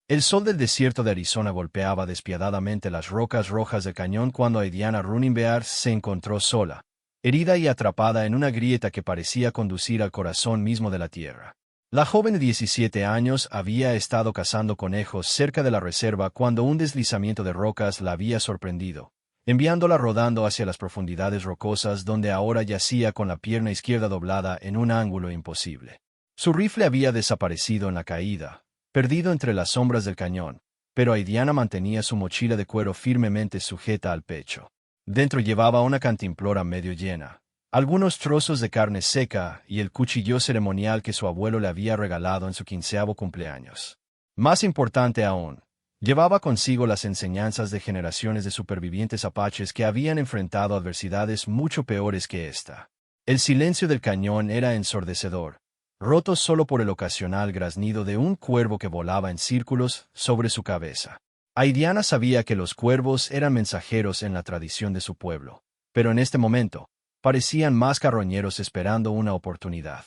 El sol del desierto de Arizona golpeaba despiadadamente las rocas rojas del cañón cuando Aidiana Running se encontró sola, herida y atrapada en una grieta que parecía conducir al corazón mismo de la tierra. La joven de 17 años había estado cazando conejos cerca de la reserva cuando un deslizamiento de rocas la había sorprendido, enviándola rodando hacia las profundidades rocosas donde ahora yacía con la pierna izquierda doblada en un ángulo imposible. Su rifle había desaparecido en la caída, perdido entre las sombras del cañón, pero Aidiana mantenía su mochila de cuero firmemente sujeta al pecho. Dentro llevaba una cantimplora medio llena, algunos trozos de carne seca y el cuchillo ceremonial que su abuelo le había regalado en su 15º cumpleaños. Más importante aún, llevaba consigo las enseñanzas de generaciones de supervivientes apaches que habían enfrentado adversidades mucho peores que esta. El silencio del cañón era ensordecedor, roto solo por el ocasional graznido de un cuervo que volaba en círculos sobre su cabeza. Aidiana sabía que los cuervos eran mensajeros en la tradición de su pueblo, pero en este momento, parecían más carroñeros esperando una oportunidad.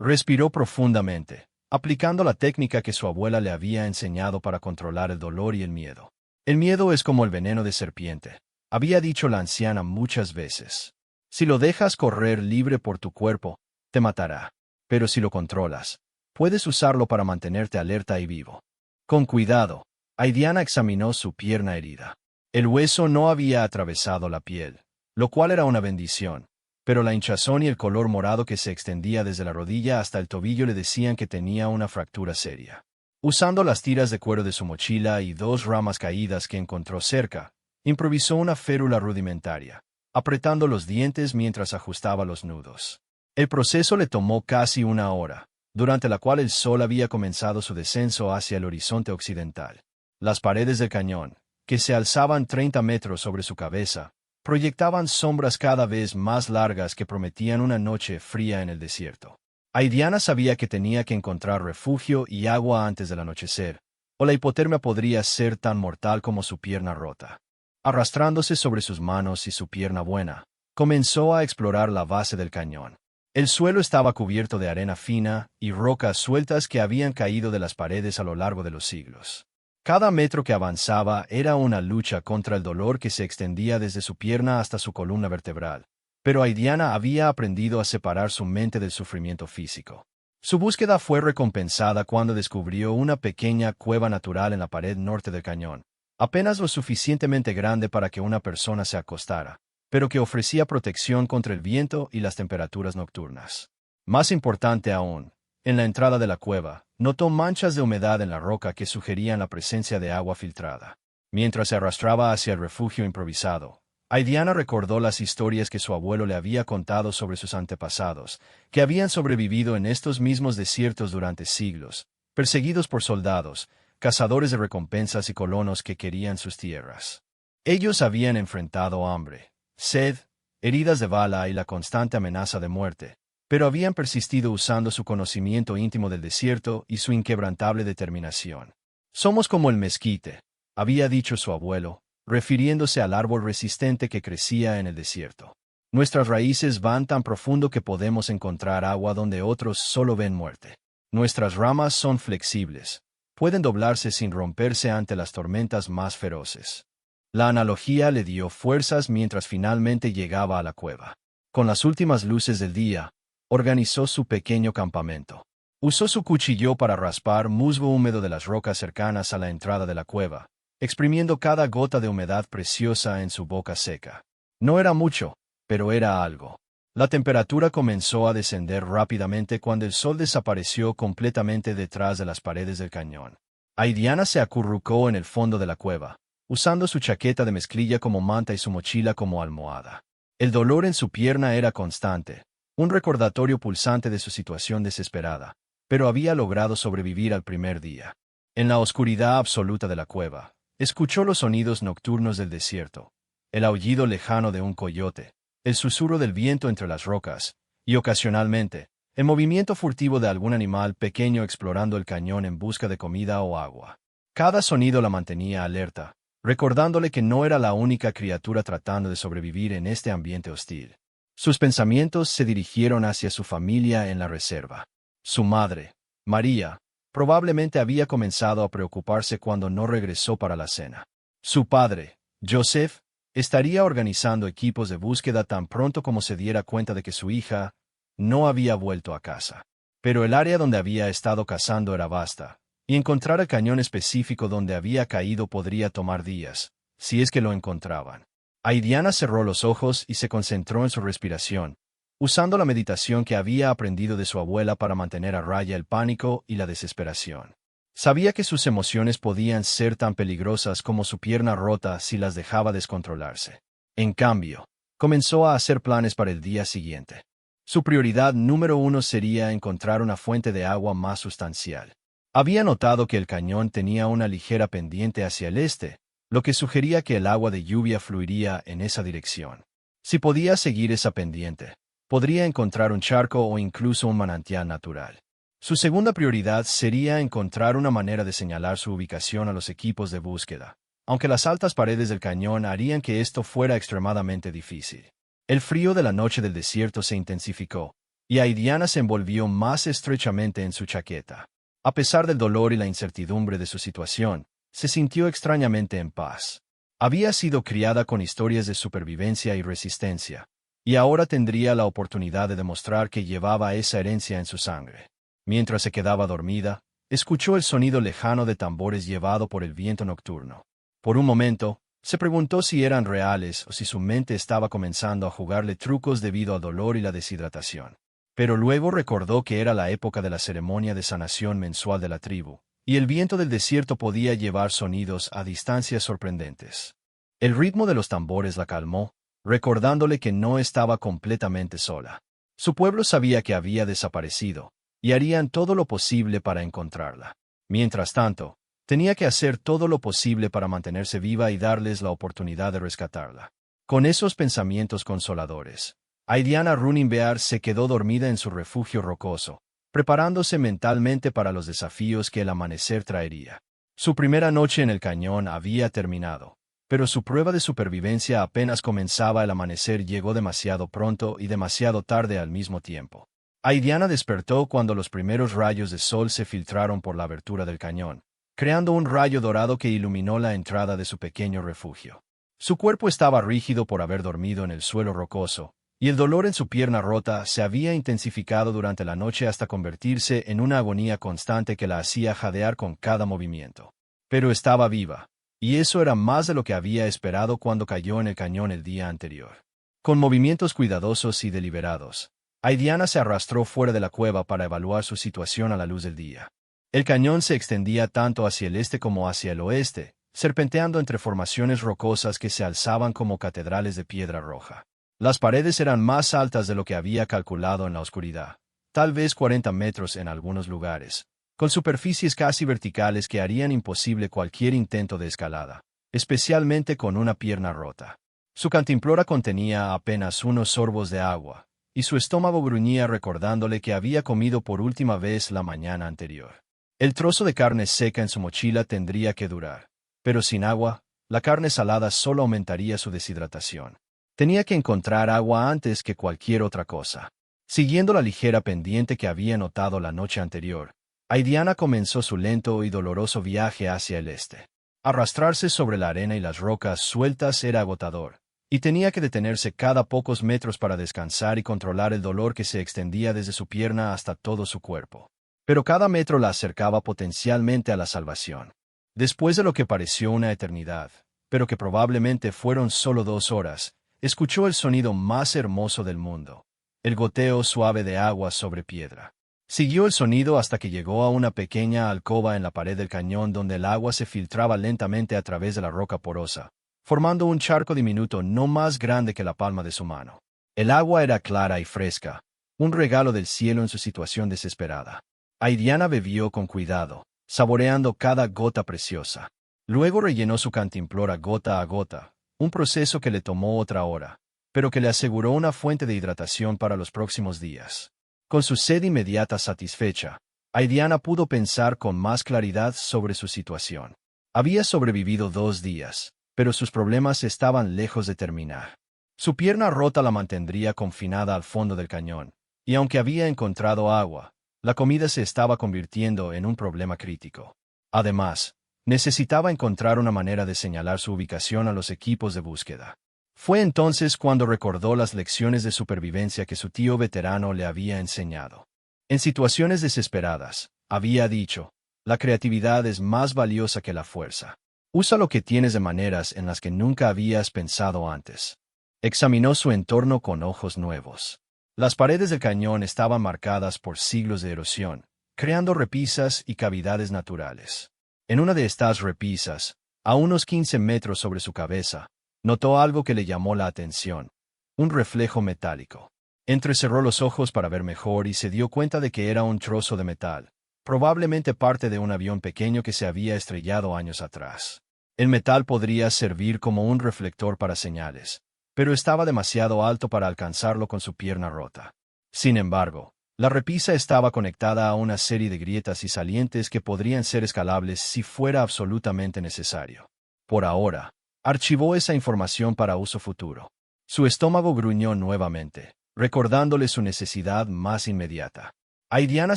Respiró profundamente, aplicando la técnica que su abuela le había enseñado para controlar el dolor y el miedo. El miedo es como el veneno de serpiente, había dicho la anciana muchas veces. Si lo dejas correr libre por tu cuerpo, te matará. Pero si lo controlas, puedes usarlo para mantenerte alerta y vivo. Con cuidado, Aidiana examinó su pierna herida. El hueso no había atravesado la piel, lo cual era una bendición, pero la hinchazón y el color morado que se extendía desde la rodilla hasta el tobillo le decían que tenía una fractura seria. Usando las tiras de cuero de su mochila y 2 ramas caídas que encontró cerca, improvisó una férula rudimentaria, apretando los dientes mientras ajustaba los nudos. El proceso le tomó casi 1 hora, durante la cual el sol había comenzado su descenso hacia el horizonte occidental. Las paredes del cañón, que se alzaban 30 metros sobre su cabeza, proyectaban sombras cada vez más largas que prometían una noche fría en el desierto. Aidiana sabía que tenía que encontrar refugio y agua antes del anochecer, o la hipotermia podría ser tan mortal como su pierna rota. Arrastrándose sobre sus manos y su pierna buena, comenzó a explorar la base del cañón. El suelo estaba cubierto de arena fina y rocas sueltas que habían caído de las paredes a lo largo de los siglos. Cada metro que avanzaba era una lucha contra el dolor que se extendía desde su pierna hasta su columna vertebral, pero Aidiana había aprendido a separar su mente del sufrimiento físico. Su búsqueda fue recompensada cuando descubrió una pequeña cueva natural en la pared norte del cañón, apenas lo suficientemente grande para que una persona se acostara, pero que ofrecía protección contra el viento y las temperaturas nocturnas. Más importante aún, en la entrada de la cueva, notó manchas de humedad en la roca que sugerían la presencia de agua filtrada. Mientras se arrastraba hacia el refugio improvisado, Aidiana recordó las historias que su abuelo le había contado sobre sus antepasados, que habían sobrevivido en estos mismos desiertos durante siglos, perseguidos por soldados, cazadores de recompensas y colonos que querían sus tierras. Ellos habían enfrentado hambre, sed, heridas de bala y la constante amenaza de muerte, pero habían persistido usando su conocimiento íntimo del desierto y su inquebrantable determinación. Somos como el mezquite, había dicho su abuelo, refiriéndose al árbol resistente que crecía en el desierto. Nuestras raíces van tan profundo que podemos encontrar agua donde otros solo ven muerte. Nuestras ramas son flexibles, pueden doblarse sin romperse ante las tormentas más feroces. La analogía le dio fuerzas mientras finalmente llegaba a la cueva. Con las últimas luces del día, organizó su pequeño campamento. Usó su cuchillo para raspar musgo húmedo de las rocas cercanas a la entrada de la cueva, exprimiendo cada gota de humedad preciosa en su boca seca. No era mucho, pero era algo. La temperatura comenzó a descender rápidamente cuando el sol desapareció completamente detrás de las paredes del cañón. Aidiana se acurrucó en el fondo de la cueva, usando su chaqueta de mezclilla como manta y su mochila como almohada. El dolor en su pierna era constante, un recordatorio pulsante de su situación desesperada, pero había logrado sobrevivir al primer día. En la oscuridad absoluta de la cueva, escuchó los sonidos nocturnos del desierto, el aullido lejano de un coyote, el susurro del viento entre las rocas, y ocasionalmente, el movimiento furtivo de algún animal pequeño explorando el cañón en busca de comida o agua. Cada sonido la mantenía alerta, recordándole que no era la única criatura tratando de sobrevivir en este ambiente hostil. Sus pensamientos se dirigieron hacia su familia en la reserva. Su madre, María, probablemente había comenzado a preocuparse cuando no regresó para la cena. Su padre, Joseph, estaría organizando equipos de búsqueda tan pronto como se diera cuenta de que su hija no había vuelto a casa. Pero el área donde había estado cazando era vasta, y encontrar el cañón específico donde había caído podría tomar días, si es que lo encontraban. Aidiana cerró los ojos y se concentró en su respiración, usando la meditación que había aprendido de su abuela para mantener a raya el pánico y la desesperación. Sabía que sus emociones podían ser tan peligrosas como su pierna rota si las dejaba descontrolarse. En cambio, comenzó a hacer planes para el día siguiente. Su prioridad número 1 sería encontrar una fuente de agua más sustancial. Había notado que el cañón tenía una ligera pendiente hacia el este, lo que sugería que el agua de lluvia fluiría en esa dirección. Si podía seguir esa pendiente, podría encontrar un charco o incluso un manantial natural. Su segunda prioridad sería encontrar una manera de señalar su ubicación a los equipos de búsqueda, aunque las altas paredes del cañón harían que esto fuera extremadamente difícil. El frío de la noche del desierto se intensificó, y Aidiana se envolvió más estrechamente en su chaqueta. A pesar del dolor y la incertidumbre de su situación, se sintió extrañamente en paz. Había sido criada con historias de supervivencia y resistencia, y ahora tendría la oportunidad de demostrar que llevaba esa herencia en su sangre. Mientras se quedaba dormida, escuchó el sonido lejano de tambores llevado por el viento nocturno. Por un momento, se preguntó si eran reales o si su mente estaba comenzando a jugarle trucos debido al dolor y la deshidratación. Pero luego recordó que era la época de la ceremonia de sanación mensual de la tribu, y el viento del desierto podía llevar sonidos a distancias sorprendentes. El ritmo de los tambores la calmó, recordándole que no estaba completamente sola. Su pueblo sabía que había desaparecido, y harían todo lo posible para encontrarla. Mientras tanto, tenía que hacer todo lo posible para mantenerse viva y darles la oportunidad de rescatarla. Con esos pensamientos consoladores, Aidiana Runimbear se quedó dormida en su refugio rocoso, preparándose mentalmente para los desafíos que el amanecer traería. Su primera noche en el cañón había terminado, pero su prueba de supervivencia apenas comenzaba. El amanecer llegó demasiado pronto y demasiado tarde al mismo tiempo. Aidiana despertó cuando los primeros rayos de sol se filtraron por la abertura del cañón, creando un rayo dorado que iluminó la entrada de su pequeño refugio. Su cuerpo estaba rígido por haber dormido en el suelo rocoso, y el dolor en su pierna rota se había intensificado durante la noche hasta convertirse en una agonía constante que la hacía jadear con cada movimiento. Pero estaba viva, y eso era más de lo que había esperado cuando cayó en el cañón el día anterior. Con movimientos cuidadosos y deliberados, Aidiana se arrastró fuera de la cueva para evaluar su situación a la luz del día. El cañón se extendía tanto hacia el este como hacia el oeste, serpenteando entre formaciones rocosas que se alzaban como catedrales de piedra roja. Las paredes eran más altas de lo que había calculado en la oscuridad, tal vez 40 metros en algunos lugares, con superficies casi verticales que harían imposible cualquier intento de escalada, especialmente con una pierna rota. Su cantimplora contenía apenas unos sorbos de agua, y su estómago gruñía recordándole que había comido por última vez la mañana anterior. El trozo de carne seca en su mochila tendría que durar, pero sin agua, la carne salada solo aumentaría su deshidratación. Tenía que encontrar agua antes que cualquier otra cosa. Siguiendo la ligera pendiente que había notado la noche anterior, Aidiana comenzó su lento y doloroso viaje hacia el este. Arrastrarse sobre la arena y las rocas sueltas era agotador, y tenía que detenerse cada pocos metros para descansar y controlar el dolor que se extendía desde su pierna hasta todo su cuerpo. Pero cada metro la acercaba potencialmente a la salvación. Después de lo que pareció una eternidad, pero que probablemente fueron solo 2 horas, escuchó el sonido más hermoso del mundo, el goteo suave de agua sobre piedra. Siguió el sonido hasta que llegó a una pequeña alcoba en la pared del cañón donde el agua se filtraba lentamente a través de la roca porosa, formando un charco diminuto no más grande que la palma de su mano. El agua era clara y fresca, un regalo del cielo en su situación desesperada. Aidiana bebió con cuidado, saboreando cada gota preciosa. Luego rellenó su cantimplora gota a gota, un proceso que le tomó otra hora, pero que le aseguró una fuente de hidratación para los próximos días. Con su sed inmediata satisfecha, Aidiana pudo pensar con más claridad sobre su situación. Había sobrevivido 2 días, pero sus problemas estaban lejos de terminar. Su pierna rota la mantendría confinada al fondo del cañón, y aunque había encontrado agua, La comida se estaba convirtiendo en un problema crítico. Además, necesitaba encontrar una manera de señalar su ubicación a los equipos de búsqueda. Fue entonces cuando recordó las lecciones de supervivencia que su tío veterano le había enseñado. En situaciones desesperadas, había dicho, la creatividad es más valiosa que la fuerza. Usa lo que tienes de maneras en las que nunca habías pensado antes. Examinó su entorno con ojos nuevos. Las paredes del cañón estaban marcadas por siglos de erosión, creando repisas y cavidades naturales. En una de estas repisas, a unos 15 metros sobre su cabeza, notó algo que le llamó la atención: un reflejo metálico. Entrecerró los ojos para ver mejor y se dio cuenta de que era un trozo de metal, probablemente parte de un avión pequeño que se había estrellado años atrás. El metal podría servir como un reflector para señales, pero estaba demasiado alto para alcanzarlo con su pierna rota. Sin embargo, la repisa estaba conectada a una serie de grietas y salientes que podrían ser escalables si fuera absolutamente necesario. Por ahora, archivó esa información para uso futuro. Su estómago gruñó nuevamente, recordándole su necesidad más inmediata. Aidiana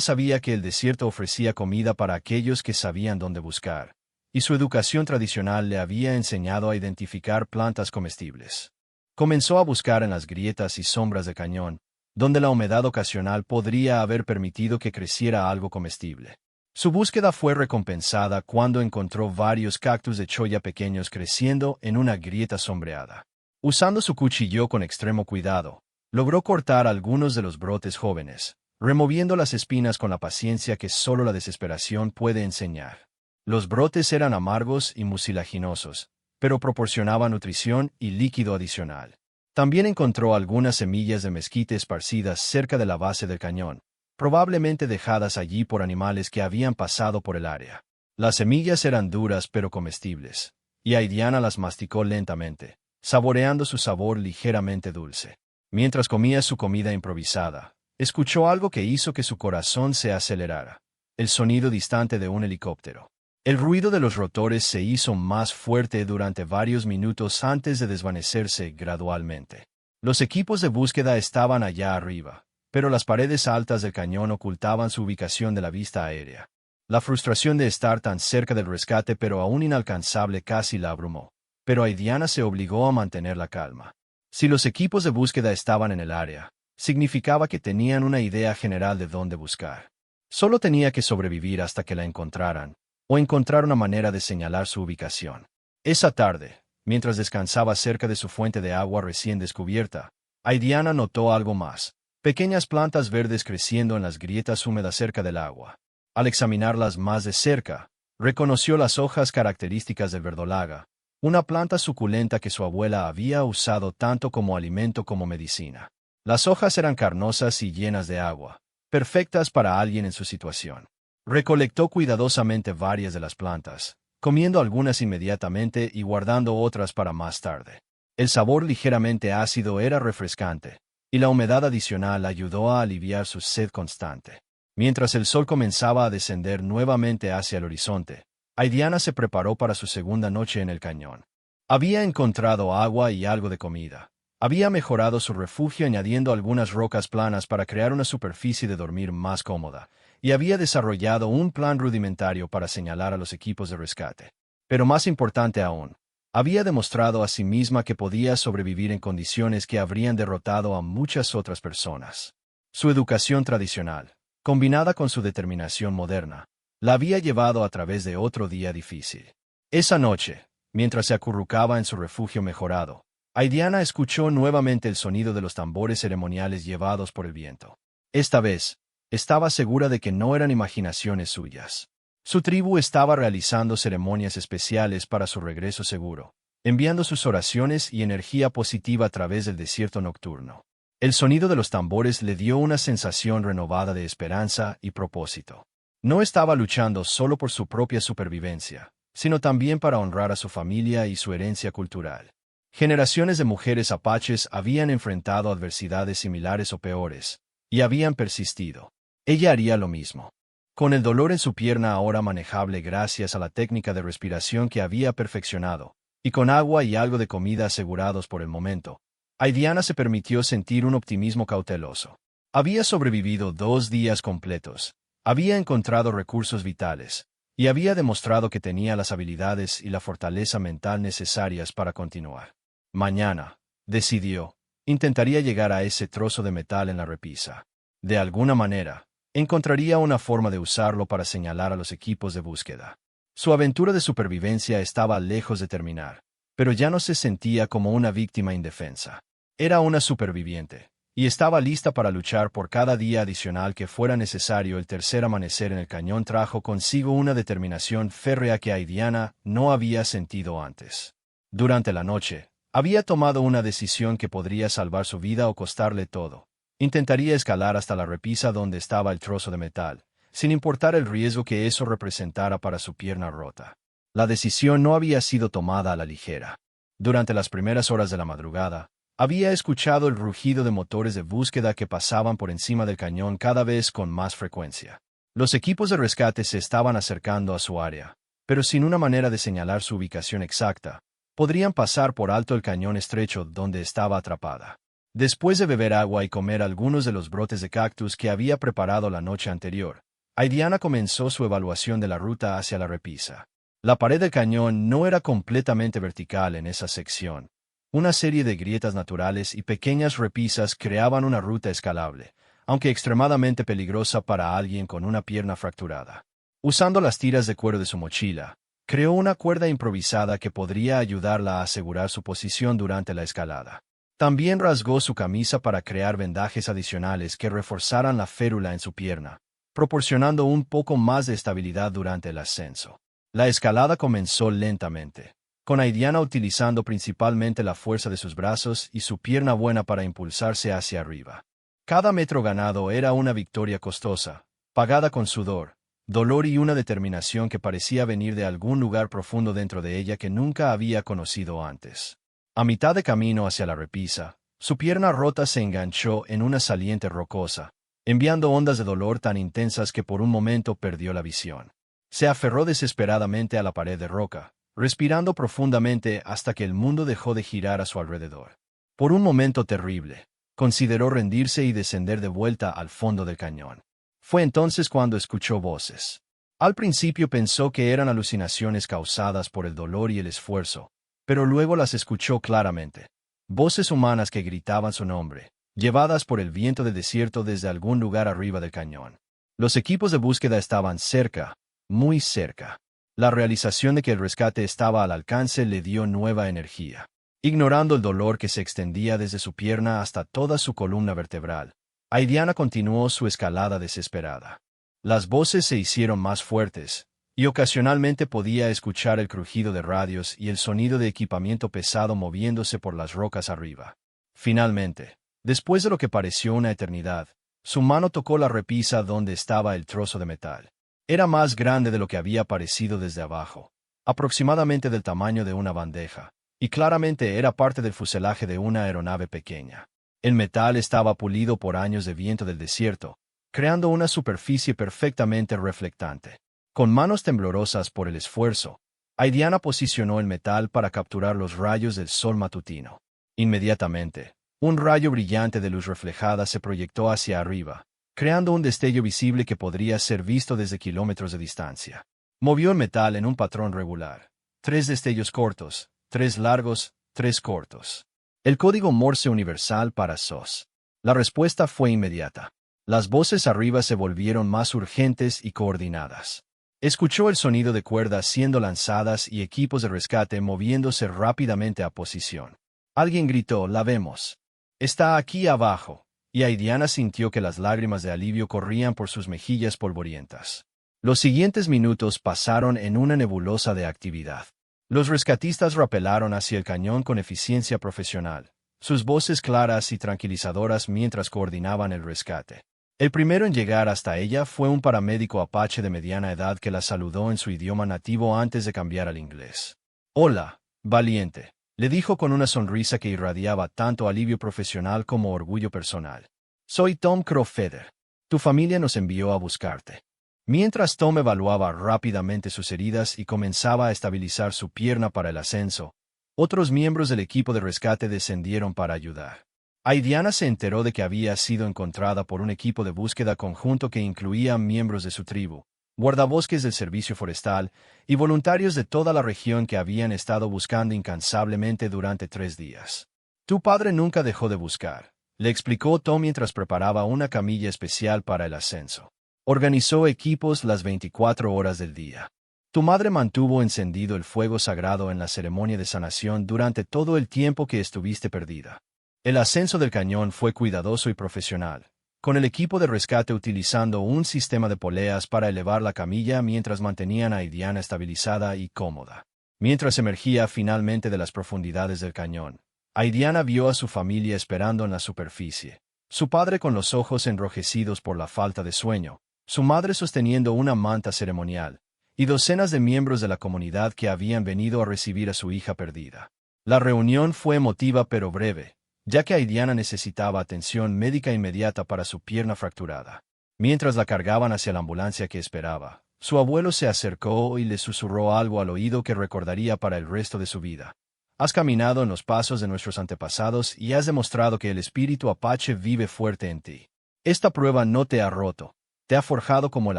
sabía que el desierto ofrecía comida para aquellos que sabían dónde buscar, y su educación tradicional le había enseñado a identificar plantas comestibles. Comenzó a buscar en las grietas y sombras del cañón, donde la humedad ocasional podría haber permitido que creciera algo comestible. Su búsqueda fue recompensada cuando encontró varios cactus de cholla pequeños creciendo en una grieta sombreada. Usando su cuchillo con extremo cuidado, logró cortar algunos de los brotes jóvenes, removiendo las espinas con la paciencia que solo la desesperación puede enseñar. Los brotes eran amargos y mucilaginosos, pero proporcionaban nutrición y líquido adicional. También encontró algunas semillas de mezquite esparcidas cerca de la base del cañón, probablemente dejadas allí por animales que habían pasado por el área. Las semillas eran duras pero comestibles, y Aidiana las masticó lentamente, saboreando su sabor ligeramente dulce. Mientras comía su comida improvisada, escuchó algo que hizo que su corazón se acelerara: el sonido distante de un helicóptero. El ruido de los rotores se hizo más fuerte durante varios minutos antes de desvanecerse gradualmente. Los equipos de búsqueda estaban allá arriba, pero las paredes altas del cañón ocultaban su ubicación de la vista aérea. La frustración de estar tan cerca del rescate pero aún inalcanzable casi la abrumó, pero Aidiana se obligó a mantener la calma. Si los equipos de búsqueda estaban en el área, significaba que tenían una idea general de dónde buscar. Solo tenía que sobrevivir hasta que la encontraran, o encontrar una manera de señalar su ubicación. Esa tarde, mientras descansaba cerca de su fuente de agua recién descubierta, Aidiana notó algo más: pequeñas plantas verdes creciendo en las grietas húmedas cerca del agua. Al examinarlas más de cerca, reconoció las hojas características del verdolaga, una planta suculenta que su abuela había usado tanto como alimento como medicina. Las hojas eran carnosas y llenas de agua, perfectas para alguien en su situación. Recolectó cuidadosamente varias de las plantas, comiendo algunas inmediatamente y guardando otras para más tarde. El sabor ligeramente ácido era refrescante, y la humedad adicional ayudó a aliviar su sed constante. Mientras el sol comenzaba a descender nuevamente hacia el horizonte, Aidiana se preparó para su segunda noche en el cañón. Había encontrado agua y algo de comida. Había mejorado su refugio añadiendo algunas rocas planas para crear una superficie de dormir más cómoda, y había desarrollado un plan rudimentario para señalar a los equipos de rescate. Pero más importante aún, había demostrado a sí misma que podía sobrevivir en condiciones que habrían derrotado a muchas otras personas. Su educación tradicional, combinada con su determinación moderna, la había llevado a través de otro día difícil. Esa noche, mientras se acurrucaba en su refugio mejorado, Aidiana escuchó nuevamente el sonido de los tambores ceremoniales llevados por el viento. Esta vez, estaba segura de que no eran imaginaciones suyas. Su tribu estaba realizando ceremonias especiales para su regreso seguro, enviando sus oraciones y energía positiva a través del desierto nocturno. El sonido de los tambores le dio una sensación renovada de esperanza y propósito. No estaba luchando solo por su propia supervivencia, sino también para honrar a su familia y su herencia cultural. Generaciones de mujeres apaches habían enfrentado adversidades similares o peores, y habían persistido. Ella haría lo mismo. Con el dolor en su pierna ahora manejable gracias a la técnica de respiración que había perfeccionado, y con agua y algo de comida asegurados por el momento, Aidiana se permitió sentir un optimismo cauteloso. Había sobrevivido 2 días completos, había encontrado recursos vitales, y había demostrado que tenía las habilidades y la fortaleza mental necesarias para continuar. Mañana, decidió, intentaría llegar a ese trozo de metal en la repisa. De alguna manera, encontraría una forma de usarlo para señalar a los equipos de búsqueda. Su aventura de supervivencia estaba lejos de terminar, pero ya no se sentía como una víctima indefensa. Era una superviviente, y estaba lista para luchar por cada día adicional que fuera necesario. El tercer amanecer en el cañón trajo consigo una determinación férrea que Aidiana no había sentido antes. Durante la noche, había tomado una decisión que podría salvar su vida o costarle todo. Intentaría escalar hasta la repisa donde estaba el trozo de metal, sin importar el riesgo que eso representara para su pierna rota. La decisión no había sido tomada a la ligera. Durante las primeras horas de la madrugada, había escuchado el rugido de motores de búsqueda que pasaban por encima del cañón cada vez con más frecuencia. Los equipos de rescate se estaban acercando a su área, pero sin una manera de señalar su ubicación exacta. Podrían pasar por alto el cañón estrecho donde estaba atrapada. Después de beber agua y comer algunos de los brotes de cactus que había preparado la noche anterior, Aidiana comenzó su evaluación de la ruta hacia la repisa. La pared del cañón no era completamente vertical en esa sección. Una serie de grietas naturales y pequeñas repisas creaban una ruta escalable, aunque extremadamente peligrosa para alguien con una pierna fracturada. Usando las tiras de cuero de su mochila, creó una cuerda improvisada que podría ayudarla a asegurar su posición durante la escalada. También rasgó su camisa para crear vendajes adicionales que reforzaran la férula en su pierna, proporcionando un poco más de estabilidad durante el ascenso. La escalada comenzó lentamente, con Aidiana utilizando principalmente la fuerza de sus brazos y su pierna buena para impulsarse hacia arriba. Cada metro ganado era una victoria costosa, pagada con sudor, dolor y una determinación que parecía venir de algún lugar profundo dentro de ella que nunca había conocido antes. A mitad de camino hacia la repisa, su pierna rota se enganchó en una saliente rocosa, enviando ondas de dolor tan intensas que por un momento perdió la visión. Se aferró desesperadamente a la pared de roca, respirando profundamente hasta que el mundo dejó de girar a su alrededor. Por un momento terrible, consideró rendirse y descender de vuelta al fondo del cañón. Fue entonces cuando escuchó voces. Al principio pensó que eran alucinaciones causadas por el dolor y el esfuerzo, pero luego las escuchó claramente. Voces humanas que gritaban su nombre, llevadas por el viento del desierto desde algún lugar arriba del cañón. Los equipos de búsqueda estaban cerca, muy cerca. La realización de que el rescate estaba al alcance le dio nueva energía. Ignorando el dolor que se extendía desde su pierna hasta toda su columna vertebral, Aidiana continuó su escalada desesperada. Las voces se hicieron más fuertes, y ocasionalmente podía escuchar el crujido de radios y el sonido de equipamiento pesado moviéndose por las rocas arriba. Finalmente, después de lo que pareció una eternidad, su mano tocó la repisa donde estaba el trozo de metal. Era más grande de lo que había parecido desde abajo, aproximadamente del tamaño de una bandeja, y claramente era parte del fuselaje de una aeronave pequeña. El metal estaba pulido por años de viento del desierto, creando una superficie perfectamente reflectante. Con manos temblorosas por el esfuerzo, Aidiana posicionó el metal para capturar los rayos del sol matutino. Inmediatamente, un rayo brillante de luz reflejada se proyectó hacia arriba, creando un destello visible que podría ser visto desde kilómetros de distancia. Movió el metal en un patrón regular. 3 destellos cortos, 3 largos, 3 cortos. El código Morse universal para SOS. La respuesta fue inmediata. Las voces arriba se volvieron más urgentes y coordinadas. Escuchó el sonido de cuerdas siendo lanzadas y equipos de rescate moviéndose rápidamente a posición. Alguien gritó: «La vemos. Está aquí abajo», y Aidiana sintió que las lágrimas de alivio corrían por sus mejillas polvorientas. Los siguientes minutos pasaron en una nebulosa de actividad. Los rescatistas rapelaron hacia el cañón con eficiencia profesional, sus voces claras y tranquilizadoras mientras coordinaban el rescate. El primero en llegar hasta ella fue un paramédico apache de mediana edad que la saludó en su idioma nativo antes de cambiar al inglés. «Hola, valiente», le dijo con una sonrisa que irradiaba tanto alivio profesional como orgullo personal. «Soy Tom Crawfeder. Tu familia nos envió a buscarte». Mientras Tom evaluaba rápidamente sus heridas y comenzaba a estabilizar su pierna para el ascenso, otros miembros del equipo de rescate descendieron para ayudar. Aidiana se enteró de que había sido encontrada por un equipo de búsqueda conjunto que incluía miembros de su tribu, guardabosques del servicio forestal y voluntarios de toda la región que habían estado buscando incansablemente durante 3 días. Tu padre nunca dejó de buscar, le explicó Tom mientras preparaba una camilla especial para el ascenso. Organizó equipos las 24 horas del día. Tu madre mantuvo encendido el fuego sagrado en la ceremonia de sanación durante todo el tiempo que estuviste perdida. El ascenso del cañón fue cuidadoso y profesional, con el equipo de rescate utilizando un sistema de poleas para elevar la camilla mientras mantenían a Aidiana estabilizada y cómoda. Mientras emergía finalmente de las profundidades del cañón, Aidiana vio a su familia esperando en la superficie. Su padre con los ojos enrojecidos por la falta de sueño, su madre sosteniendo una manta ceremonial, y docenas de miembros de la comunidad que habían venido a recibir a su hija perdida. La reunión fue emotiva pero breve, ya que Aidiana necesitaba atención médica inmediata para su pierna fracturada. Mientras la cargaban hacia la ambulancia que esperaba, su abuelo se acercó y le susurró algo al oído que recordaría para el resto de su vida. Has caminado en los pasos de nuestros antepasados y has demostrado que el espíritu apache vive fuerte en ti. Esta prueba no te ha roto, te ha forjado como el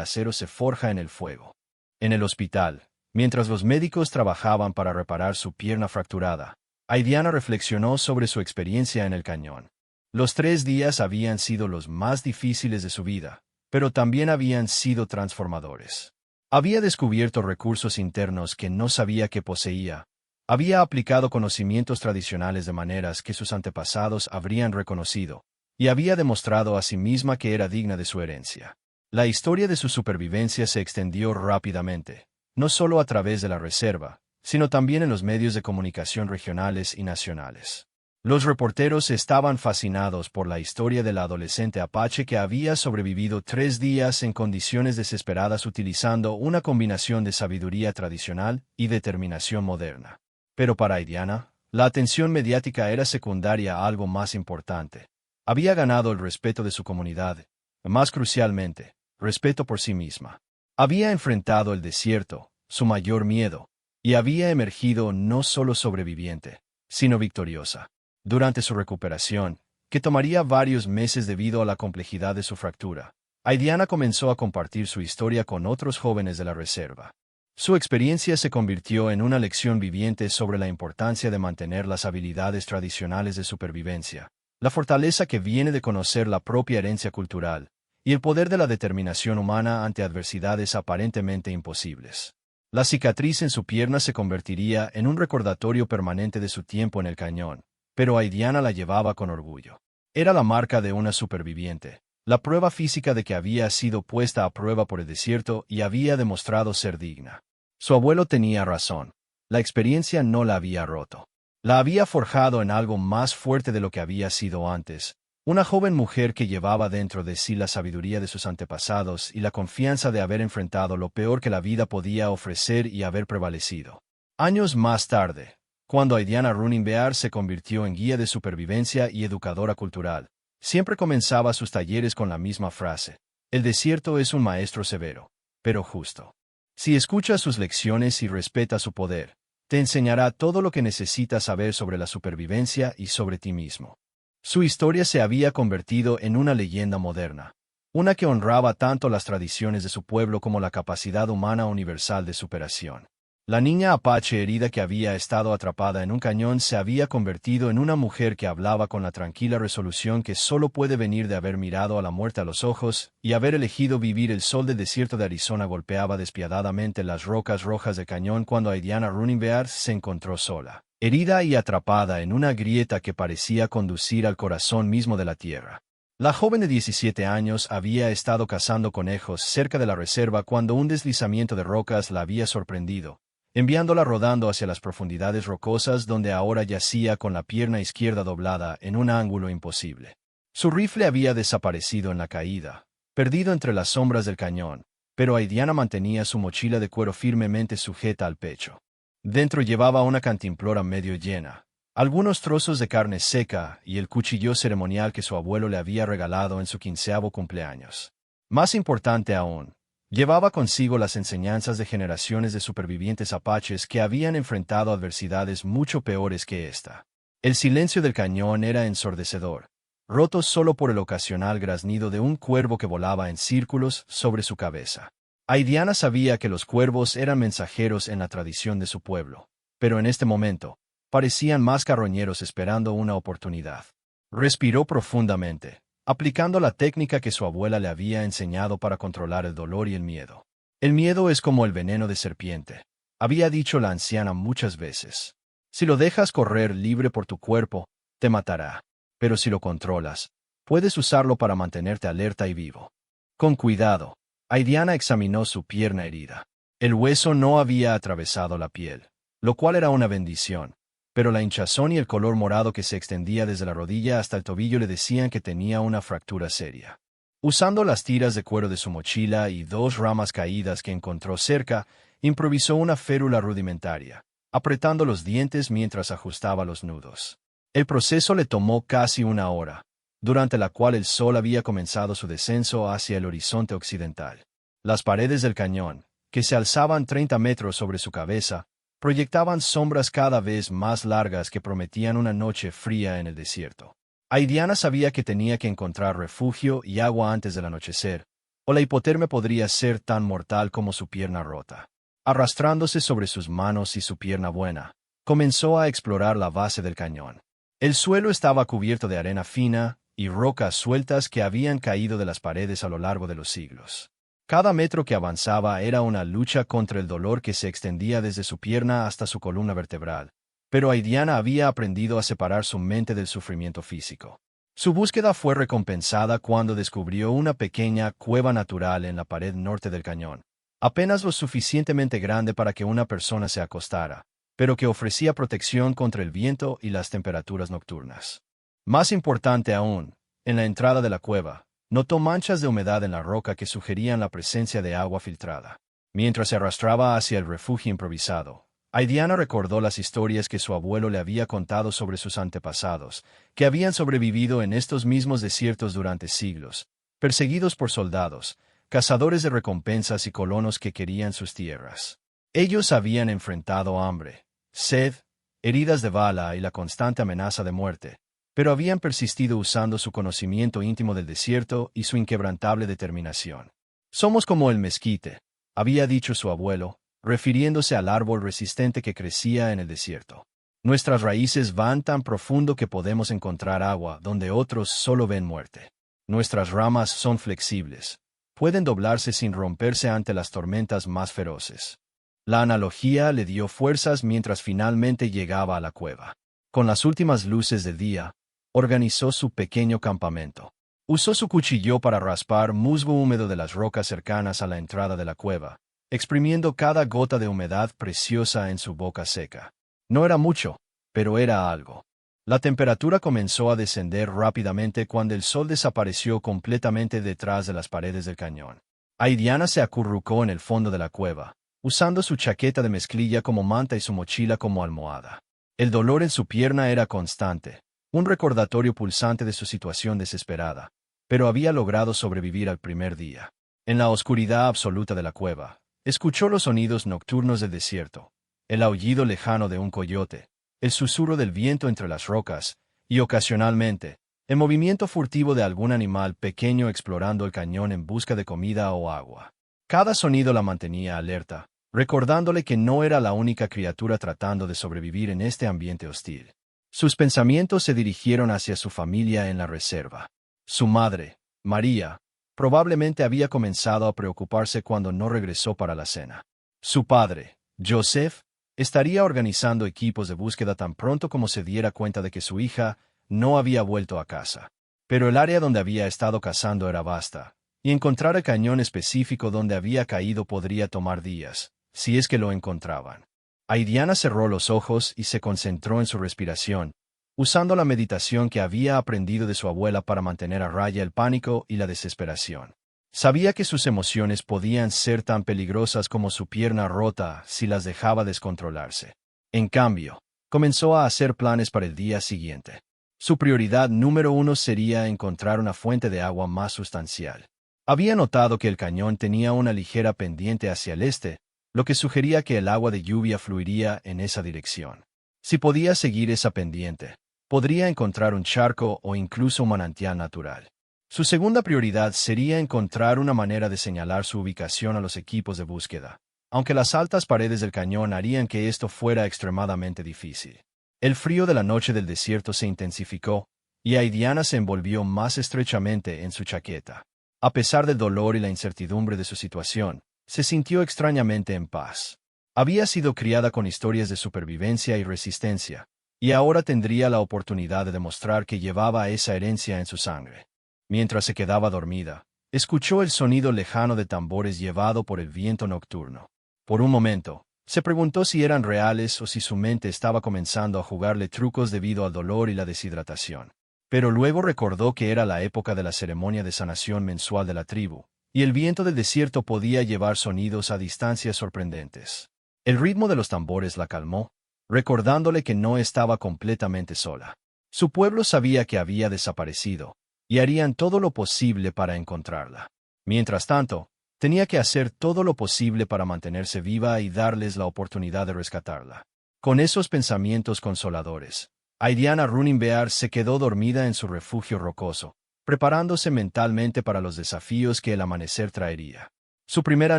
acero se forja en el fuego. En el hospital, mientras los médicos trabajaban para reparar su pierna fracturada, Aidiana reflexionó sobre su experiencia en el cañón. Los 3 días habían sido los más difíciles de su vida, pero también habían sido transformadores. Había descubierto recursos internos que no sabía que poseía. Había aplicado conocimientos tradicionales de maneras que sus antepasados habrían reconocido, y había demostrado a sí misma que era digna de su herencia. La historia de su supervivencia se extendió rápidamente, no solo a través de la reserva, sino también en los medios de comunicación regionales y nacionales. Los reporteros estaban fascinados por la historia de la adolescente apache que había sobrevivido 3 días en condiciones desesperadas utilizando una combinación de sabiduría tradicional y determinación moderna. Pero para Aidiana, la atención mediática era secundaria a algo más importante. Había ganado el respeto de su comunidad, más crucialmente, respeto por sí misma. Había enfrentado el desierto, su mayor miedo, y había emergido no solo sobreviviente, sino victoriosa. Durante su recuperación, que tomaría varios meses debido a la complejidad de su fractura, Aidiana comenzó a compartir su historia con otros jóvenes de la reserva. Su experiencia se convirtió en una lección viviente sobre la importancia de mantener las habilidades tradicionales de supervivencia, la fortaleza que viene de conocer la propia herencia cultural, y el poder de la determinación humana ante adversidades aparentemente imposibles. La cicatriz en su pierna se convertiría en un recordatorio permanente de su tiempo en el cañón, pero Aidiana la llevaba con orgullo. Era la marca de una superviviente, la prueba física de que había sido puesta a prueba por el desierto y había demostrado ser digna. Su abuelo tenía razón. La experiencia no la había roto. La había forjado en algo más fuerte de lo que había sido antes. Una joven mujer que llevaba dentro de sí la sabiduría de sus antepasados y la confianza de haber enfrentado lo peor que la vida podía ofrecer y haber prevalecido. Años más tarde, cuando Aidiana Running Bear se convirtió en guía de supervivencia y educadora cultural, siempre comenzaba sus talleres con la misma frase: el desierto es un maestro severo, pero justo. Si escuchas sus lecciones y respetas su poder, te enseñará todo lo que necesitas saber sobre la supervivencia y sobre ti mismo. Su historia se había convertido en una leyenda moderna, una que honraba tanto las tradiciones de su pueblo como la capacidad humana universal de superación. La niña apache herida que había estado atrapada en un cañón se había convertido en una mujer que hablaba con la tranquila resolución que solo puede venir de haber mirado a la muerte a los ojos y haber elegido vivir. El sol del desierto de Arizona golpeaba despiadadamente las rocas rojas del cañón cuando Aidiana Running Bear se encontró sola, herida y atrapada en una grieta que parecía conducir al corazón mismo de la tierra. La joven de 17 años había estado cazando conejos cerca de la reserva cuando un deslizamiento de rocas la había sorprendido, enviándola rodando hacia las profundidades rocosas donde ahora yacía con la pierna izquierda doblada en un ángulo imposible. Su rifle había desaparecido en la caída, perdido entre las sombras del cañón, pero Aidiana mantenía su mochila de cuero firmemente sujeta al pecho. Dentro llevaba una cantimplora medio llena, algunos trozos de carne seca y el cuchillo ceremonial que su abuelo le había regalado en su 15º cumpleaños. Más importante aún, llevaba consigo las enseñanzas de generaciones de supervivientes apaches que habían enfrentado adversidades mucho peores que esta. El silencio del cañón era ensordecedor, rotos solo por el ocasional graznido de un cuervo que volaba en círculos sobre su cabeza. Aidiana sabía que los cuervos eran mensajeros en la tradición de su pueblo, pero en este momento, parecían más carroñeros esperando una oportunidad. Respiró profundamente, aplicando la técnica que su abuela le había enseñado para controlar el dolor y el miedo. El miedo es como el veneno de serpiente, había dicho la anciana muchas veces. Si lo dejas correr libre por tu cuerpo, te matará. Pero si lo controlas, puedes usarlo para mantenerte alerta y vivo. Con cuidado, Aidiana examinó su pierna herida. El hueso no había atravesado la piel, lo cual era una bendición, pero la hinchazón y el color morado que se extendía desde la rodilla hasta el tobillo le decían que tenía una fractura seria. Usando las tiras de cuero de su mochila y 2 ramas caídas que encontró cerca, improvisó una férula rudimentaria, apretando los dientes mientras ajustaba los nudos. El proceso le tomó casi 1 hora, durante la cual el sol había comenzado su descenso hacia el horizonte occidental. Las paredes del cañón, que se alzaban 30 metros sobre su cabeza, proyectaban sombras cada vez más largas que prometían una noche fría en el desierto. Aidiana sabía que tenía que encontrar refugio y agua antes del anochecer, o la hipotermia podría ser tan mortal como su pierna rota. Arrastrándose sobre sus manos y su pierna buena, comenzó a explorar la base del cañón. El suelo estaba cubierto de arena fina y rocas sueltas que habían caído de las paredes a lo largo de los siglos. Cada metro que avanzaba era una lucha contra el dolor que se extendía desde su pierna hasta su columna vertebral, pero Aidiana había aprendido a separar su mente del sufrimiento físico. Su búsqueda fue recompensada cuando descubrió una pequeña cueva natural en la pared norte del cañón, apenas lo suficientemente grande para que una persona se acostara, pero que ofrecía protección contra el viento y las temperaturas nocturnas. Más importante aún, en la entrada de la cueva, notó manchas de humedad en la roca que sugerían la presencia de agua filtrada. Mientras se arrastraba hacia el refugio improvisado, Aidiana recordó las historias que su abuelo le había contado sobre sus antepasados, que habían sobrevivido en estos mismos desiertos durante siglos, perseguidos por soldados, cazadores de recompensas y colonos que querían sus tierras. Ellos habían enfrentado hambre, sed, heridas de bala y la constante amenaza de muerte, pero habían persistido usando su conocimiento íntimo del desierto y su inquebrantable determinación. Somos como el mezquite, había dicho su abuelo, refiriéndose al árbol resistente que crecía en el desierto. Nuestras raíces van tan profundo que podemos encontrar agua donde otros solo ven muerte. Nuestras ramas son flexibles, pueden doblarse sin romperse ante las tormentas más feroces. La analogía le dio fuerzas mientras finalmente llegaba a la cueva. Con las últimas luces del día, organizó su pequeño campamento. Usó su cuchillo para raspar musgo húmedo de las rocas cercanas a la entrada de la cueva, exprimiendo cada gota de humedad preciosa en su boca seca. No era mucho, pero era algo. La temperatura comenzó a descender rápidamente cuando el sol desapareció completamente detrás de las paredes del cañón. Aidiana se acurrucó en el fondo de la cueva, usando su chaqueta de mezclilla como manta y su mochila como almohada. El dolor en su pierna era constante, un recordatorio pulsante de su situación desesperada, pero había logrado sobrevivir al primer día. En la oscuridad absoluta de la cueva, escuchó los sonidos nocturnos del desierto, el aullido lejano de un coyote, el susurro del viento entre las rocas, y ocasionalmente, el movimiento furtivo de algún animal pequeño explorando el cañón en busca de comida o agua. Cada sonido la mantenía alerta, recordándole que no era la única criatura tratando de sobrevivir en este ambiente hostil. Sus pensamientos se dirigieron hacia su familia en la reserva. Su madre, María, probablemente había comenzado a preocuparse cuando no regresó para la cena. Su padre, Joseph, estaría organizando equipos de búsqueda tan pronto como se diera cuenta de que su hija no había vuelto a casa. Pero el área donde había estado cazando era vasta, y encontrar el cañón específico donde había caído podría tomar días, si es que lo encontraban. Aidiana cerró los ojos y se concentró en su respiración, usando la meditación que había aprendido de su abuela para mantener a raya el pánico y la desesperación. Sabía que sus emociones podían ser tan peligrosas como su pierna rota si las dejaba descontrolarse. En cambio, comenzó a hacer planes para el día siguiente. Su prioridad número 1 sería encontrar una fuente de agua más sustancial. Había notado que el cañón tenía una ligera pendiente hacia el este, lo que sugería que el agua de lluvia fluiría en esa dirección. Si podía seguir esa pendiente, podría encontrar un charco o incluso un manantial natural. Su segunda prioridad sería encontrar una manera de señalar su ubicación a los equipos de búsqueda, aunque las altas paredes del cañón harían que esto fuera extremadamente difícil. El frío de la noche del desierto se intensificó, y Aidiana se envolvió más estrechamente en su chaqueta. A pesar del dolor y la incertidumbre de su situación, se sintió extrañamente en paz. Había sido criada con historias de supervivencia y resistencia, y ahora tendría la oportunidad de demostrar que llevaba esa herencia en su sangre. Mientras se quedaba dormida, escuchó el sonido lejano de tambores llevado por el viento nocturno. Por un momento, se preguntó si eran reales o si su mente estaba comenzando a jugarle trucos debido al dolor y la deshidratación. Pero luego recordó que era la época de la ceremonia de sanación mensual de la tribu, y el viento del desierto podía llevar sonidos a distancias sorprendentes. El ritmo de los tambores la calmó, recordándole que no estaba completamente sola. Su pueblo sabía que había desaparecido, y harían todo lo posible para encontrarla. Mientras tanto, tenía que hacer todo lo posible para mantenerse viva y darles la oportunidad de rescatarla. Con esos pensamientos consoladores, Aidiana Runimbear se quedó dormida en su refugio rocoso, preparándose mentalmente para los desafíos que el amanecer traería. Su primera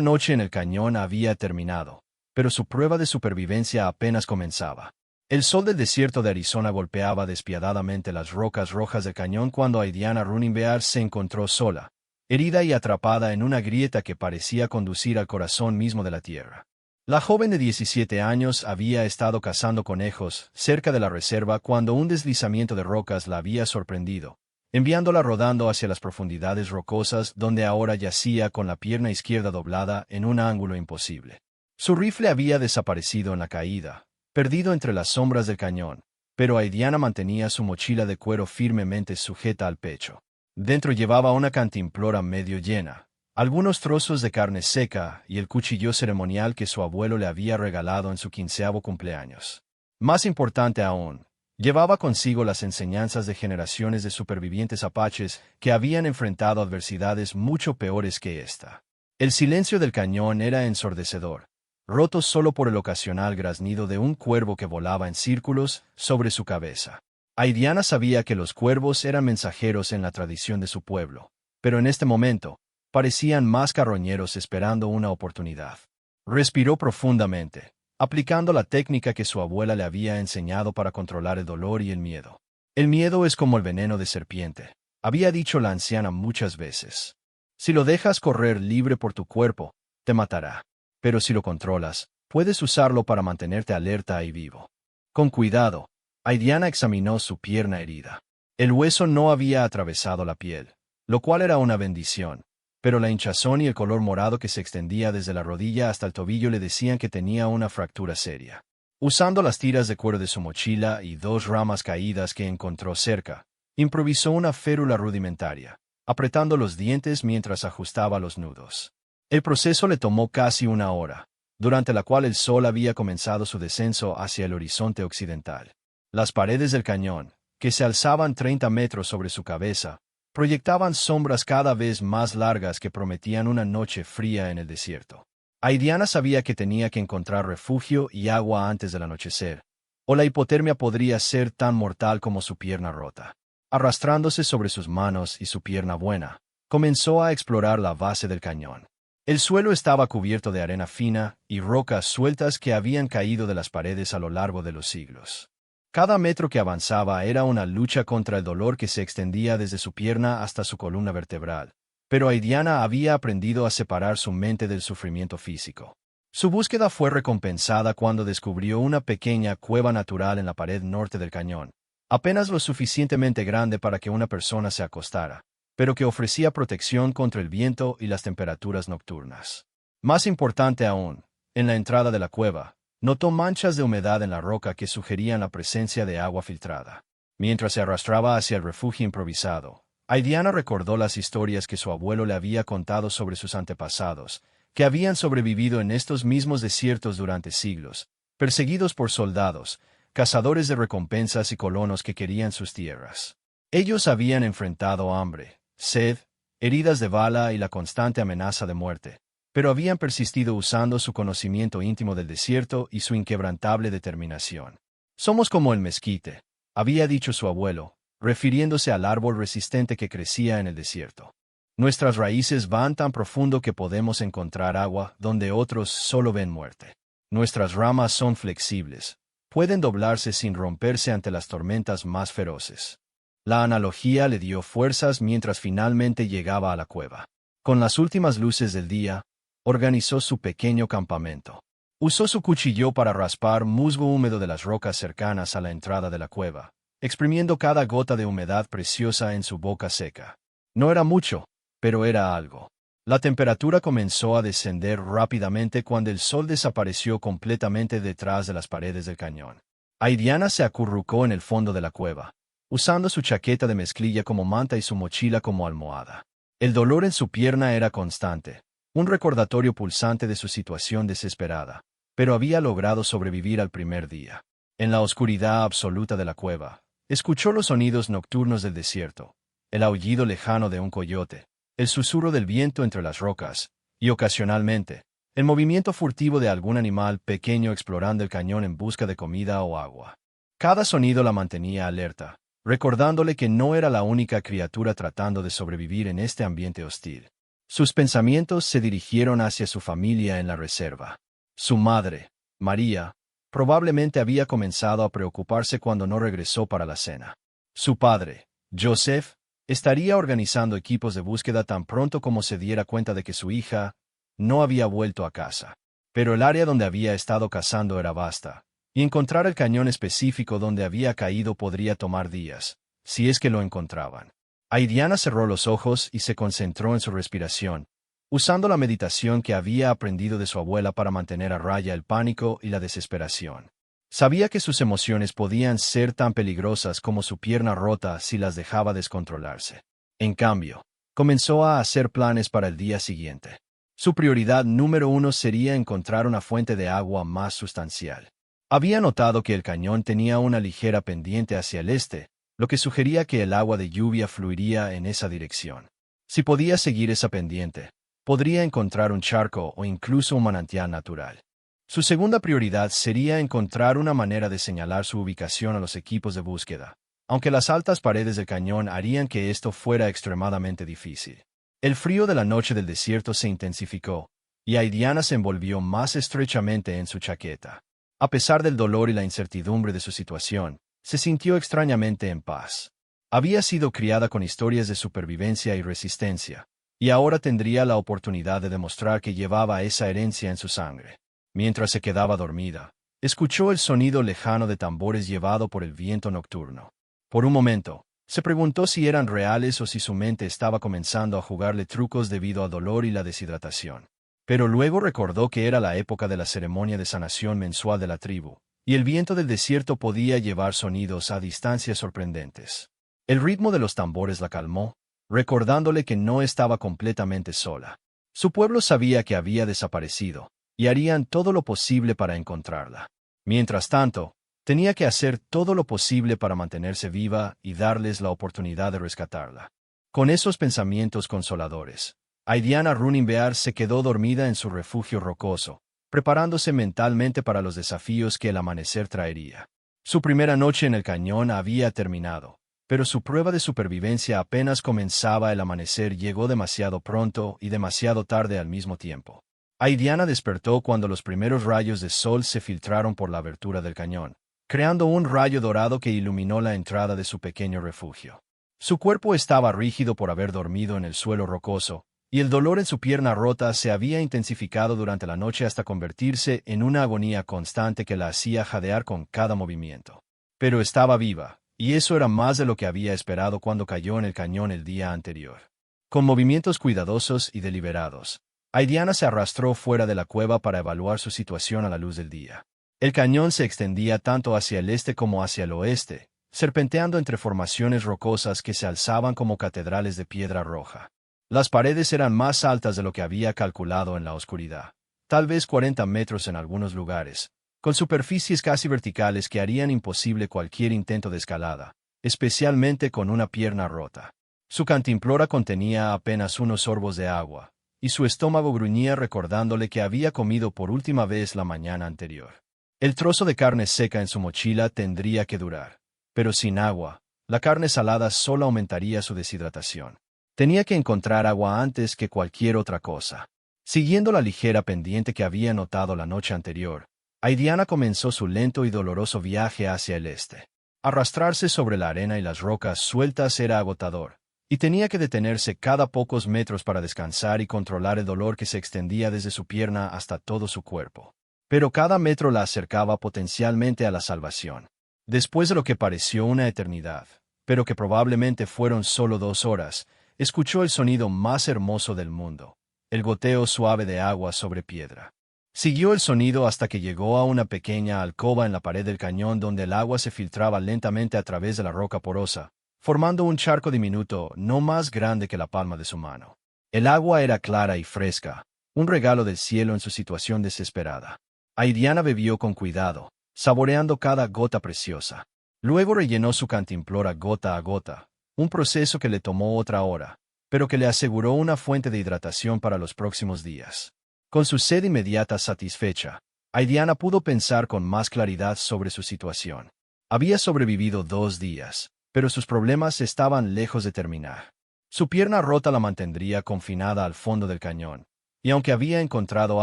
noche en el cañón había terminado, pero su prueba de supervivencia apenas comenzaba. El sol del desierto de Arizona golpeaba despiadadamente las rocas rojas del cañón cuando Aidiana Runimbear se encontró sola, herida y atrapada en una grieta que parecía conducir al corazón mismo de la tierra. La joven de 17 años había estado cazando conejos cerca de la reserva cuando un deslizamiento de rocas la había sorprendido, enviándola rodando hacia las profundidades rocosas donde ahora yacía con la pierna izquierda doblada en un ángulo imposible. Su rifle había desaparecido en la caída, perdido entre las sombras del cañón, pero Aidiana mantenía su mochila de cuero firmemente sujeta al pecho. Dentro llevaba una cantimplora medio llena, algunos trozos de carne seca y el cuchillo ceremonial que su abuelo le había regalado en su 15º cumpleaños. Más importante aún, llevaba consigo las enseñanzas de generaciones de supervivientes apaches que habían enfrentado adversidades mucho peores que esta. El silencio del cañón era ensordecedor, roto solo por el ocasional graznido de un cuervo que volaba en círculos sobre su cabeza. Aidiana sabía que los cuervos eran mensajeros en la tradición de su pueblo, pero en este momento, parecían más carroñeros esperando una oportunidad. Respiró profundamente, aplicando la técnica que su abuela le había enseñado para controlar el dolor y el miedo. El miedo es como el veneno de serpiente, había dicho la anciana muchas veces. Si lo dejas correr libre por tu cuerpo, te matará. Pero si lo controlas, puedes usarlo para mantenerte alerta y vivo. Con cuidado, Aidiana examinó su pierna herida. El hueso no había atravesado la piel, lo cual era una bendición, pero la hinchazón y el color morado que se extendía desde la rodilla hasta el tobillo le decían que tenía una fractura seria. Usando las tiras de cuero de su mochila y 2 ramas caídas que encontró cerca, improvisó una férula rudimentaria, apretando los dientes mientras ajustaba los nudos. El proceso le tomó casi 1 hora, durante la cual el sol había comenzado su descenso hacia el horizonte occidental. Las paredes del cañón, que se alzaban 30 metros sobre su cabeza, proyectaban sombras cada vez más largas que prometían una noche fría en el desierto. Aidiana sabía que tenía que encontrar refugio y agua antes del anochecer, o la hipotermia podría ser tan mortal como su pierna rota. Arrastrándose sobre sus manos y su pierna buena, comenzó a explorar la base del cañón. El suelo estaba cubierto de arena fina y rocas sueltas que habían caído de las paredes a lo largo de los siglos. Cada metro que avanzaba era una lucha contra el dolor que se extendía desde su pierna hasta su columna vertebral, pero Aidiana había aprendido a separar su mente del sufrimiento físico. Su búsqueda fue recompensada cuando descubrió una pequeña cueva natural en la pared norte del cañón, apenas lo suficientemente grande para que una persona se acostara, pero que ofrecía protección contra el viento y las temperaturas nocturnas. Más importante aún, en la entrada de la cueva, notó manchas de humedad en la roca que sugerían la presencia de agua filtrada. Mientras se arrastraba hacia el refugio improvisado, Aidiana recordó las historias que su abuelo le había contado sobre sus antepasados, que habían sobrevivido en estos mismos desiertos durante siglos, perseguidos por soldados, cazadores de recompensas y colonos que querían sus tierras. Ellos habían enfrentado hambre, sed, heridas de bala y la constante amenaza de muerte, pero habían persistido usando su conocimiento íntimo del desierto y su inquebrantable determinación. Somos como el mezquite, había dicho su abuelo, refiriéndose al árbol resistente que crecía en el desierto. Nuestras raíces van tan profundo que podemos encontrar agua donde otros solo ven muerte. Nuestras ramas son flexibles. Pueden doblarse sin romperse ante las tormentas más feroces. La analogía le dio fuerzas mientras finalmente llegaba a la cueva. Con las últimas luces del día, organizó su pequeño campamento. Usó su cuchillo para raspar musgo húmedo de las rocas cercanas a la entrada de la cueva, exprimiendo cada gota de humedad preciosa en su boca seca. No era mucho, pero era algo. La temperatura comenzó a descender rápidamente cuando el sol desapareció completamente detrás de las paredes del cañón. Aidiana se acurrucó en el fondo de la cueva, usando su chaqueta de mezclilla como manta y su mochila como almohada. El dolor en su pierna era constante, un recordatorio pulsante de su situación desesperada, pero había logrado sobrevivir al primer día. En la oscuridad absoluta de la cueva, escuchó los sonidos nocturnos del desierto, el aullido lejano de un coyote, el susurro del viento entre las rocas, y ocasionalmente, el movimiento furtivo de algún animal pequeño explorando el cañón en busca de comida o agua. Cada sonido la mantenía alerta, recordándole que no era la única criatura tratando de sobrevivir en este ambiente hostil. Sus pensamientos se dirigieron hacia su familia en la reserva. Su madre, María, probablemente había comenzado a preocuparse cuando no regresó para la cena. Su padre, Joseph, estaría organizando equipos de búsqueda tan pronto como se diera cuenta de que su hija no había vuelto a casa. Pero el área donde había estado cazando era vasta, y encontrar el cañón específico donde había caído podría tomar días, si es que lo encontraban. Aidiana cerró los ojos y se concentró en su respiración, usando la meditación que había aprendido de su abuela para mantener a raya el pánico y la desesperación. Sabía que sus emociones podían ser tan peligrosas como su pierna rota si las dejaba descontrolarse. En cambio, comenzó a hacer planes para el día siguiente. Su prioridad número 1 sería encontrar una fuente de agua más sustancial. Había notado que el cañón tenía una ligera pendiente hacia el este, lo que sugería que el agua de lluvia fluiría en esa dirección. Si podía seguir esa pendiente, podría encontrar un charco o incluso un manantial natural. Su segunda prioridad sería encontrar una manera de señalar su ubicación a los equipos de búsqueda, aunque las altas paredes del cañón harían que esto fuera extremadamente difícil. El frío de la noche del desierto se intensificó, y Aidiana se envolvió más estrechamente en su chaqueta. A pesar del dolor y la incertidumbre de su situación, se sintió extrañamente en paz. Había sido criada con historias de supervivencia y resistencia, y ahora tendría la oportunidad de demostrar que llevaba esa herencia en su sangre. Mientras se quedaba dormida, escuchó el sonido lejano de tambores llevado por el viento nocturno. Por un momento, se preguntó si eran reales o si su mente estaba comenzando a jugarle trucos debido al dolor y la deshidratación. Pero luego recordó que era la época de la ceremonia de sanación mensual de la tribu, y el viento del desierto podía llevar sonidos a distancias sorprendentes. El ritmo de los tambores la calmó, recordándole que no estaba completamente sola. Su pueblo sabía que había desaparecido, y harían todo lo posible para encontrarla. Mientras tanto, tenía que hacer todo lo posible para mantenerse viva y darles la oportunidad de rescatarla. Con esos pensamientos consoladores, Aidiana Runimbear se quedó dormida en su refugio rocoso, preparándose mentalmente para los desafíos que el amanecer traería. Su primera noche en el cañón había terminado, pero su prueba de supervivencia apenas comenzaba. El amanecer llegó demasiado pronto y demasiado tarde al mismo tiempo. Aidiana despertó cuando los primeros rayos de sol se filtraron por la abertura del cañón, creando un rayo dorado que iluminó la entrada de su pequeño refugio. Su cuerpo estaba rígido por haber dormido en el suelo rocoso, y el dolor en su pierna rota se había intensificado durante la noche hasta convertirse en una agonía constante que la hacía jadear con cada movimiento. Pero estaba viva, y eso era más de lo que había esperado cuando cayó en el cañón el día anterior. Con movimientos cuidadosos y deliberados, Aidiana se arrastró fuera de la cueva para evaluar su situación a la luz del día. El cañón se extendía tanto hacia el este como hacia el oeste, serpenteando entre formaciones rocosas que se alzaban como catedrales de piedra roja. Las paredes eran más altas de lo que había calculado en la oscuridad, tal vez 40 metros en algunos lugares, con superficies casi verticales que harían imposible cualquier intento de escalada, especialmente con una pierna rota. Su cantimplora contenía apenas unos sorbos de agua, y su estómago gruñía recordándole que había comido por última vez la mañana anterior. El trozo de carne seca en su mochila tendría que durar. pero sin agua, la carne salada solo aumentaría su deshidratación. Tenía que encontrar agua antes que cualquier otra cosa. Siguiendo la ligera pendiente que había notado la noche anterior, Aidiana comenzó su lento y doloroso viaje hacia el este. Arrastrarse sobre la arena y las rocas sueltas era agotador, y tenía que detenerse cada pocos metros para descansar y controlar el dolor que se extendía desde su pierna hasta todo su cuerpo. Pero cada metro la acercaba potencialmente a la salvación. Después de lo que pareció una eternidad, pero que probablemente fueron solo 2 horas, escuchó el sonido más hermoso del mundo, el goteo suave de agua sobre piedra. Siguió el sonido hasta que llegó a una pequeña alcoba en la pared del cañón donde el agua se filtraba lentamente a través de la roca porosa, formando un charco diminuto no más grande que la palma de su mano. El agua era clara y fresca, un regalo del cielo en su situación desesperada. Aidiana bebió con cuidado, saboreando cada gota preciosa. Luego rellenó su cantimplora gota a gota, un proceso que le tomó otra hora, pero que le aseguró una fuente de hidratación para los próximos días. Con su sed inmediata satisfecha, Aidiana pudo pensar con más claridad sobre su situación. Había sobrevivido 2 días, pero sus problemas estaban lejos de terminar. Su pierna rota la mantendría confinada al fondo del cañón, y aunque había encontrado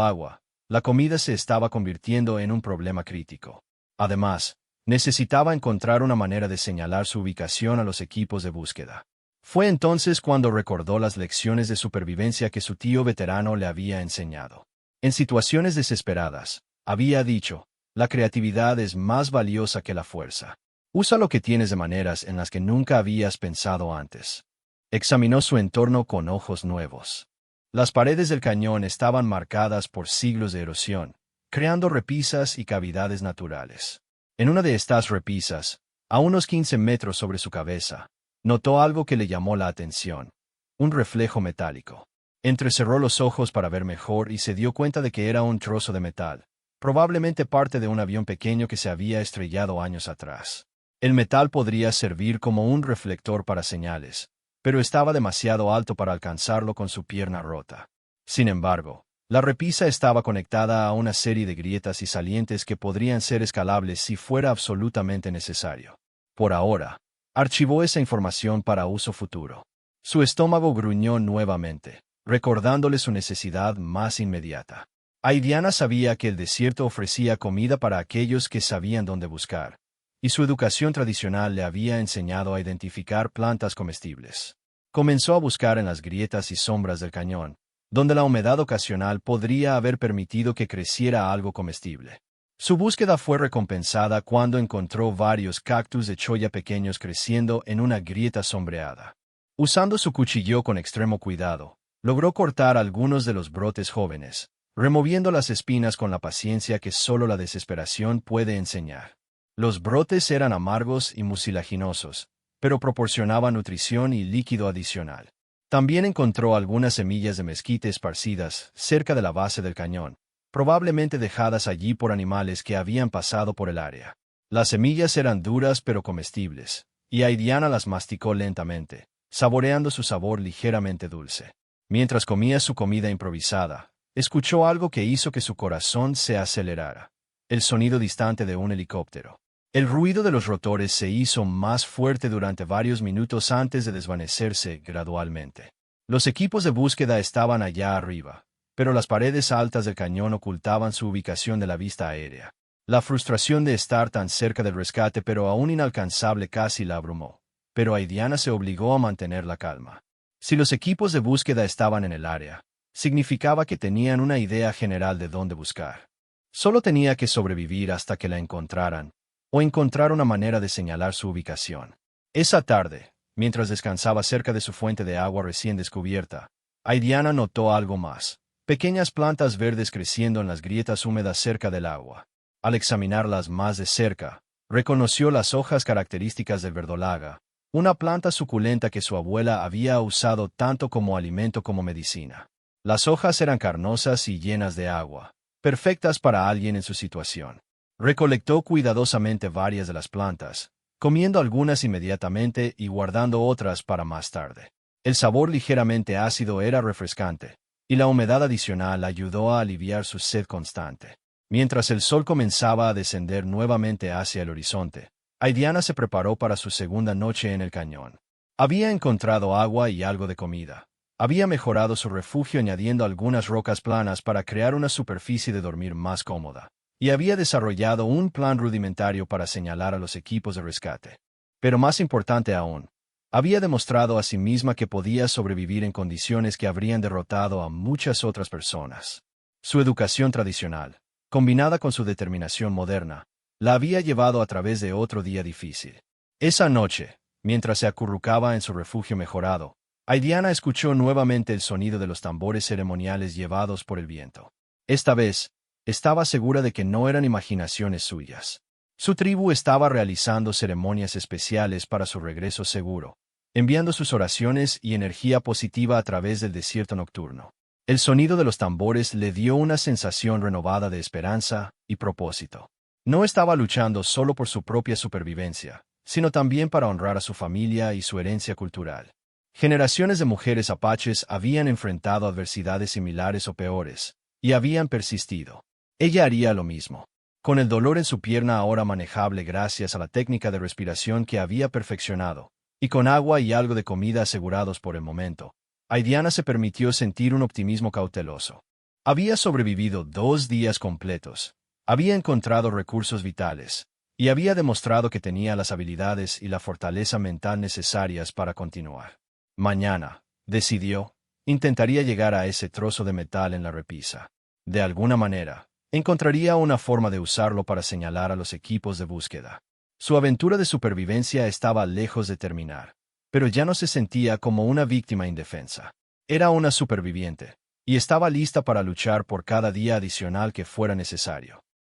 agua, la comida se estaba convirtiendo en un problema crítico. Además, necesitaba encontrar una manera de señalar su ubicación a los equipos de búsqueda. Fue entonces cuando recordó las lecciones de supervivencia que su tío veterano le había enseñado. En situaciones desesperadas, había dicho, la creatividad es más valiosa que la fuerza. Usa lo que tienes de maneras en las que nunca habías pensado antes. Examinó su entorno con ojos nuevos. Las paredes del cañón estaban marcadas por siglos de erosión, creando repisas y cavidades naturales. En una de estas repisas, a unos 15 metros sobre su cabeza, notó algo que le llamó la atención: un reflejo metálico. Entrecerró los ojos para ver mejor y se dio cuenta de que era un trozo de metal, probablemente parte de un avión pequeño que se había estrellado años atrás. El metal podría servir como un reflector para señales, pero estaba demasiado alto para alcanzarlo con su pierna rota. Sin embargo, la repisa estaba conectada a una serie de grietas y salientes que podrían ser escalables si fuera absolutamente necesario. Por ahora, archivó esa información para uso futuro. Su estómago gruñó nuevamente, recordándole su necesidad más inmediata. Aidiana sabía que el desierto ofrecía comida para aquellos que sabían dónde buscar, y su educación tradicional le había enseñado a identificar plantas comestibles. Comenzó a buscar en las grietas y sombras del cañón, donde la humedad ocasional podría haber permitido que creciera algo comestible. Su búsqueda fue recompensada cuando encontró varios cactus de cholla pequeños creciendo en una grieta sombreada. Usando su cuchillo con extremo cuidado, logró cortar algunos de los brotes jóvenes, removiendo las espinas con la paciencia que solo la desesperación puede enseñar. Los brotes eran amargos y mucilaginosos, pero proporcionaban nutrición y líquido adicional. También encontró algunas semillas de mezquite esparcidas cerca de la base del cañón, probablemente dejadas allí por animales que habían pasado por el área. Las semillas eran duras pero comestibles, y Aidiana las masticó lentamente, saboreando su sabor ligeramente dulce. Mientras comía su comida improvisada, escuchó algo que hizo que su corazón se acelerara: el sonido distante de un helicóptero. El ruido de los rotores se hizo más fuerte durante varios minutos antes de desvanecerse gradualmente. Los equipos de búsqueda estaban allá arriba, pero las paredes altas del cañón ocultaban su ubicación de la vista aérea. La frustración de estar tan cerca del rescate pero aún inalcanzable casi la abrumó, pero Aidiana se obligó a mantener la calma. Si los equipos de búsqueda estaban en el área, significaba que tenían una idea general de dónde buscar. Solo tenía que sobrevivir hasta que la encontraran, o encontrar una manera de señalar su ubicación. Esa tarde, mientras descansaba cerca de su fuente de agua recién descubierta, Aidiana notó algo más: pequeñas plantas verdes creciendo en las grietas húmedas cerca del agua. Al examinarlas más de cerca, reconoció las hojas características del verdolaga, una planta suculenta que su abuela había usado tanto como alimento como medicina. Las hojas eran carnosas y llenas de agua, perfectas para alguien en su situación. Recolectó cuidadosamente varias de las plantas, comiendo algunas inmediatamente y guardando otras para más tarde. El sabor ligeramente ácido era refrescante, y la humedad adicional ayudó a aliviar su sed constante. Mientras el sol comenzaba a descender nuevamente hacia el horizonte, Aidiana se preparó para su segunda noche en el cañón. Había encontrado agua y algo de comida. Había mejorado su refugio añadiendo algunas rocas planas para crear una superficie de dormir más cómoda. Y había desarrollado un plan rudimentario para señalar a los equipos de rescate. Pero más importante aún, había demostrado a sí misma que podía sobrevivir en condiciones que habrían derrotado a muchas otras personas. Su educación tradicional, combinada con su determinación moderna, la había llevado a través de otro día difícil. Esa noche, mientras se acurrucaba en su refugio mejorado, Aidiana escuchó nuevamente el sonido de los tambores ceremoniales llevados por el viento. Esta vez, estaba segura de que no eran imaginaciones suyas. Su tribu estaba realizando ceremonias especiales para su regreso seguro, enviando sus oraciones y energía positiva a través del desierto nocturno. El sonido de los tambores le dio una sensación renovada de esperanza y propósito. No estaba luchando solo por su propia supervivencia, sino también para honrar a su familia y su herencia cultural. Generaciones de mujeres apaches habían enfrentado adversidades similares o peores, y habían persistido. Ella haría lo mismo. Con el dolor en su pierna ahora manejable gracias a la técnica de respiración que había perfeccionado, y con agua y algo de comida asegurados por el momento, Aidiana se permitió sentir un optimismo cauteloso. Había sobrevivido 2 días completos, había encontrado recursos vitales, y había demostrado que tenía las habilidades y la fortaleza mental necesarias para continuar. Mañana, decidió, intentaría llegar a ese trozo de metal en la repisa. De alguna manera, encontraría una forma de usarlo para señalar a los equipos de búsqueda. Su aventura de supervivencia estaba lejos de terminar, pero ya no se sentía como una víctima indefensa. Era una superviviente, y estaba lista para luchar por cada día adicional que fuera necesario.